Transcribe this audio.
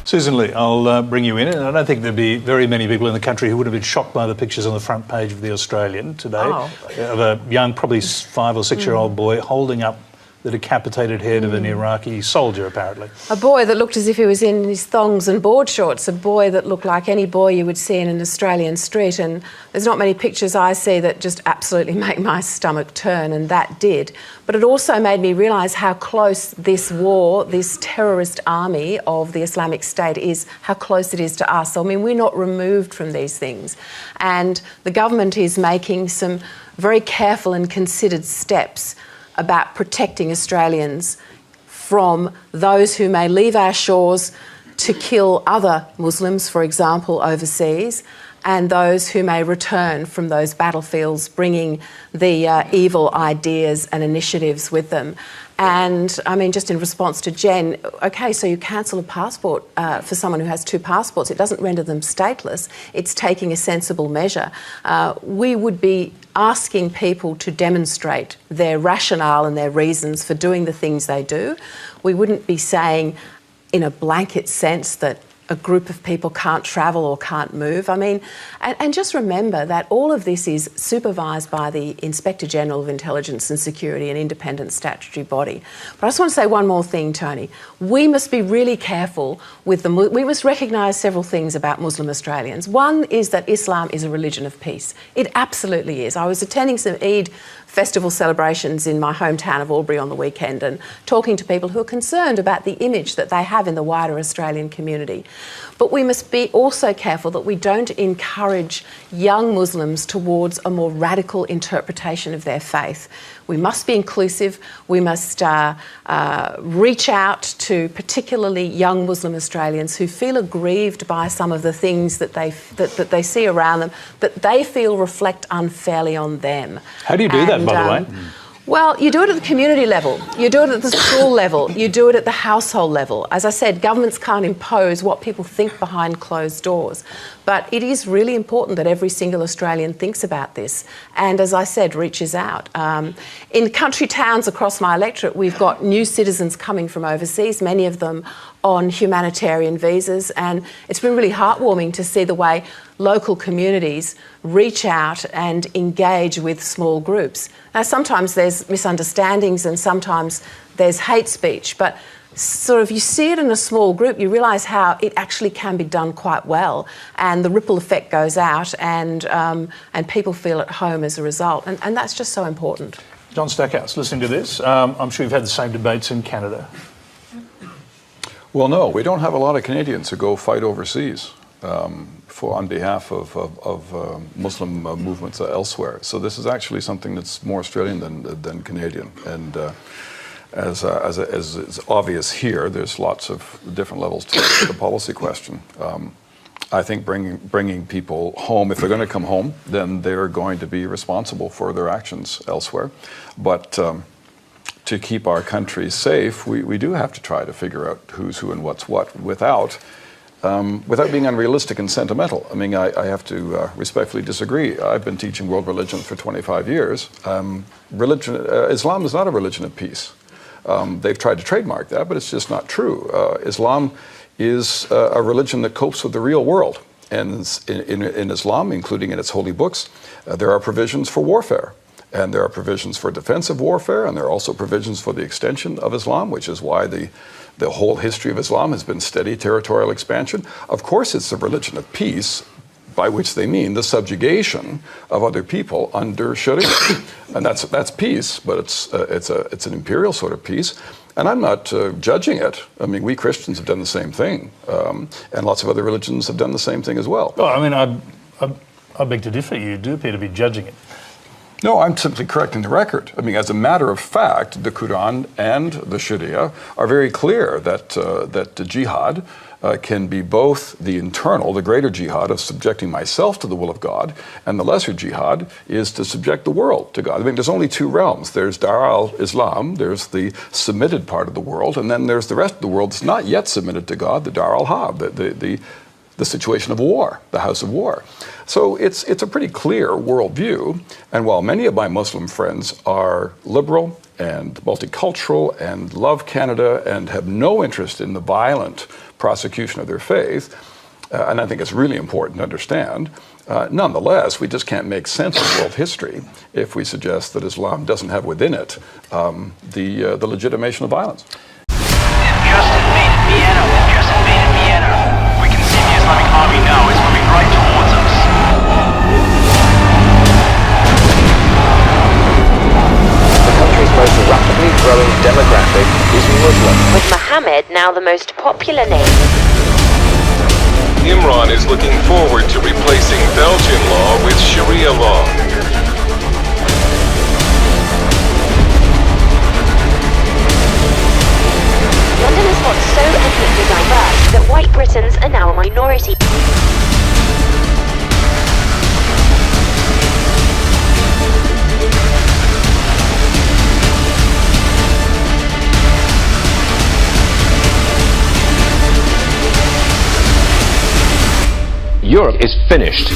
Susan Lee, I'll bring you in. And I don't think there'd be very many people in the country who would have been shocked by the pictures on the front page of The Australian today of a young, probably 5 or 6-year-old boy holding up the decapitated head of an Iraqi soldier, apparently. A boy that looked as if he was in his thongs and board shorts, a boy that looked like any boy you would see in an Australian street. And there's not many pictures I see that just absolutely make my stomach turn, and that did. But it also made me realise how close this war, this terrorist army of the Islamic State is, how close it is to us. I mean, we're not removed from these things. And the government is making some very careful and considered steps about protecting Australians from those who may leave our shores to kill other Muslims, for example, overseas, and those who may return from those battlefields bringing the evil ideas and initiatives with them. And, I mean, just in response to Jen, OK, so you cancel a passport for someone who has 2 passports. It doesn't render them stateless. It's taking a sensible measure. We would be asking people to demonstrate their rationale and their reasons for doing the things they do. We wouldn't be saying in a blanket sense that a group of people can't travel or can't move. I mean, and just remember that all of this is supervised by the Inspector General of Intelligence and Security, an independent statutory body. But I just want to say one more thing, Tony. We must be really careful with we must recognise several things about Muslim Australians. One is that Islam is a religion of peace. It absolutely is. I was attending some Eid festival celebrations in my hometown of Albury on the weekend and talking to people who are concerned about the image that they have in the wider Australian community. But we must be also careful that we don't encourage young Muslims towards a more radical interpretation of their faith. We must be inclusive. We must reach out to particularly young Muslim Australians who feel aggrieved by some of the things that they see around them, that they feel reflect unfairly on them. How do you do that, by the way? Well, you do it at the community level, you do it at the school level, you do it at the household level. As I said, governments can't impose what people think behind closed doors. But it is really important that every single Australian thinks about this and, as I said, reaches out. In country towns across my electorate, we've got new citizens coming from overseas, many of them on humanitarian visas, and it's been really heartwarming to see the way local communities reach out and engage with small groups. Now, sometimes there's misunderstandings and sometimes there's hate speech, but sort of you see it in a small group, you realise how it actually can be done quite well, and the ripple effect goes out, and people feel at home as a result, and that's just so important. John Stackhouse, listening to this, I'm sure you've had the same debates in Canada. Well, no, we don't have a lot of Canadians who go fight overseas on behalf of Muslim movements elsewhere. So this is actually something that's more Australian than Canadian. And as is obvious here, there's lots of different levels to the policy question. I think bringing people home, if they're going to come home, then they're going to be responsible for their actions elsewhere. But to keep our country safe, we do have to try to figure out who's who and what's what without being unrealistic and sentimental. I mean, I have to respectfully disagree. I've been teaching world religions for 25 years. Islam is not a religion of peace. They've tried to trademark that, but it's just not true. Islam is a religion that copes with the real world. And in Islam, including in its holy books, there are provisions for warfare. And there are provisions for defensive warfare, and there are also provisions for the extension of Islam, which is why the whole history of Islam has been steady territorial expansion. Of course, it's a religion of peace, by which they mean the subjugation of other people under Sharia. And that's peace, but it's an imperial sort of peace. And I'm not judging it. I mean, we Christians have done the same thing, and lots of other religions have done the same thing as well. Well, I mean, I beg to differ. You do appear to be judging it. No, I'm simply correcting the record. I mean, as a matter of fact, the Quran and the Sharia are very clear that the jihad can be both the internal, the greater jihad of subjecting myself to the will of God, and the lesser jihad is to subject the world to God. I mean, there's only 2 realms. There's Dar al-Islam, there's the submitted part of the world, and then there's the rest of the world that's not yet submitted to God, the Dar al-Harb, the the situation of war, the house of war. So it's a pretty clear worldview. And while many of my Muslim friends are liberal and multicultural and love Canada and have no interest in the violent prosecution of their faith, and I think it's really important to understand, nonetheless, we just can't make sense of world history if we suggest that Islam doesn't have within it the legitimation of violence. Just invaded Vienna. We can see the Islamic army now. It's moving right towards us. The country's most rapidly growing demographic is Muslim. With Mohammed now the most popular name. Imran is looking forward to replacing Belgian law with Sharia law. London has got so ethnically diverse that white Britons are now a minority. Europe is finished.